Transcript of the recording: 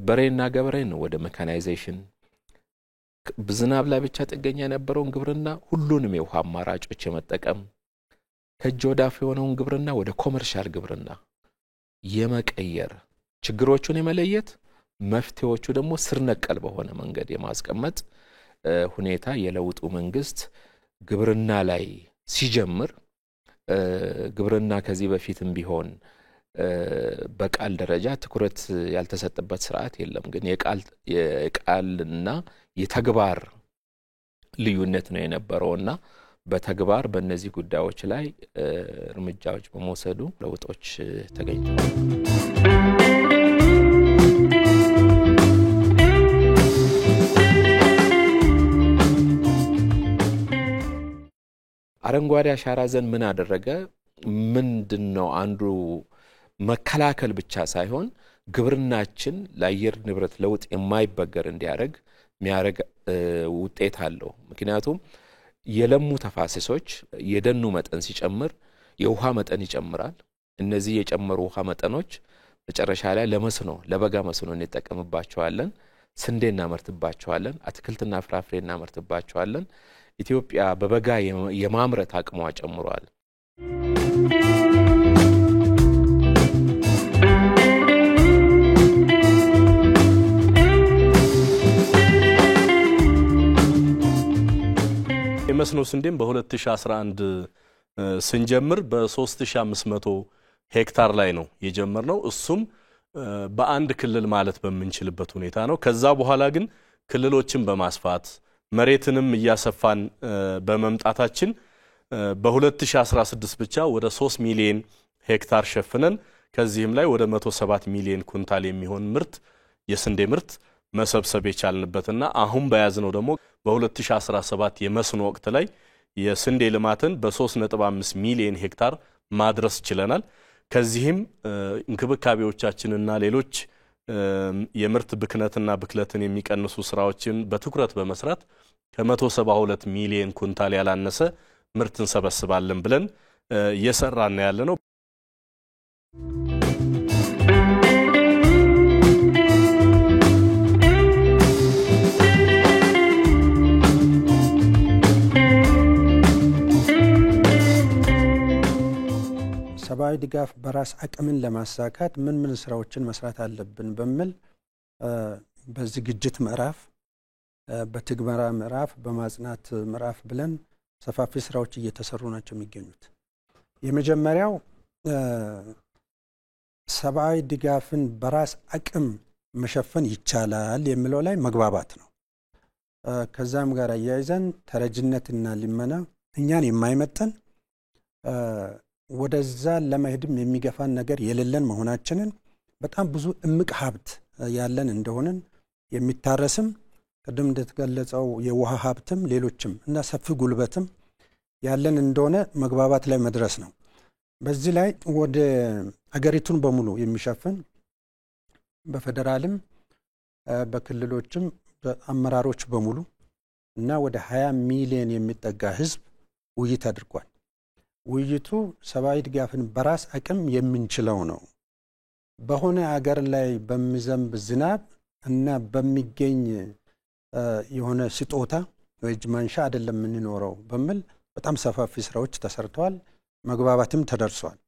በሬና ገበሬን ወደ ሜካናይዜሽን በዝናብ ላይ ብቻ ጥገኛ የነበረውን ግብርና ሁሉንም የውሃ አማራጮች የመጠቀም ከእጅ ወዳፍ የሆነውን ግብርና ወደ ኮመርሻል ግብርና የመቀየር ችግሮቹን የመለየት መፍትሄዎቹ ደግሞ ስር ነቀል በሆነ መንገድ የማስቀመጥ ሁኔታ የለውጡ መንግስት ግብርና ላይ ሲጀምር ግብርና ከዚህ በፊትም ቢሆን በቃል ደረጃ ትኩረት ያልተሰጠበት ስርዓት የለም ግን የቃልና የተግባር ልዩነት ነው የነበረውና በተግባር በእነዚህ ጉዳዮች ላይ እርምጃዎች በመወሰዱ ለውጦች ተገኝተዋል አረንጓዴ አሻራ ዘን ምን አደረገ ምንድነው አንዱ መከላከል ብቻ ሳይሆን ግብርናችን ለአየር ንብረት ለውጥ የማይበገር እንዲያረግ የሚያረግ ውጤት አለው ምክንያቱም የለሙ ተፋሰሶች የደኑ መጠን ሲጨምር የውሃ መጠን ይጨምራል እነዚህ የጨመሩ ውሃ መጠኖች መጨረሻ ላይ ለመስኖ ለበጋ መስኖ እንጠቀምባቸዋለን ስንዴ እናመርትባቸዋለን አትክልትና ፍራፍሬ እናመርትባቸዋለን ኢትዮጵያ በበጋ የማምረት አቅሟ ጨምሯል የመስኖ ስንዴም በ2011 ስንጀምር በ3500 ሄክታር ላይ ነው የጀመርነው እሱም በአንድ ክልል ማለት በመንችልበት ሁኔታ ነው ከዛ በኋላ ግን ክልሎችን በማስፋት መሬትንም ያሰፋን በመምጣታችን በ2016 ብቻ ወደ 3 ሚሊዮን ሄክታር ሸፍነን ከዚህም ላይ ወደ 107 ሚሊዮን ኩንታል የሚሆን ምርት የስንዴ ምርት መሰብሰብ የቻልንበትና አሁን በያዝነው ደግሞ በ2017 የመስኖ ወቅት ላይ የስንዴ ልማትን በ3.5 ሚሊዮን ሄክታር ማድረስ ችለናል ከዚህም እንክብካቤዎቻችንና ሌሎች የምርት ብክነትና ብክለትን የሚቀንሱ ስራዎችን በትኩረት በመስራት ከ172 ሚሊዮን ኩንታል ያላነሰ ምርት እንሰበስባለን ብለን እየሰራን ያለነው ሰባዊ ድጋፍ በራስ አቅምን ለማሳካት ምን ስራዎችን መስራት አለብን በሚል በዝግጅት ምዕራፍ በትግበራ ምዕራፍ በማጽናት ምዕራፍ ብለን ሰፋፊ ስራዎች እየተሰሩ ናቸው የሚገኙት የመጀመሪያው ሰባዊ ድጋፍን በራስ አቅም መሸፈን ይቻላል የሚለው ላይ መግባባት ነው ከዛም ጋር ያያይዘን ተረጅነትና ሊመና እኛን የማይመጠን ወደዛ ለማሄድም የሚገፋን ነገር የሌለን መሆናችንን በጣም ብዙ እምቅ ሀብት ያለን እንደሆነን የሚታረስም ቀደም እንደተገለጸው የውሃ ሀብትም ሌሎችም እና ሰፊ ጉልበትም ያለን እንደሆነ መግባባት ላይ መድረስ ነው በዚህ ላይ ወደ አገሪቱን በሙሉ የሚሸፍን በፌደራልም በክልሎችም በአመራሮች በሙሉ እና ወደ 20 ሚሊዮን የሚጠጋ ህዝብ ውይይት አድርጓል ውይይቱ ሰባዊ ድጋፍን በራስ አቅም የምንችለው ነው በሆነ አገር ላይ በሚዘንብ ዝናብ እና በሚገኝ የሆነ ስጦታ ወይጅ ማንሻ አይደለም የምንኖረው በሚል በጣም ሰፋፊ ስራዎች ተሰርተዋል መግባባትም ተደርሷል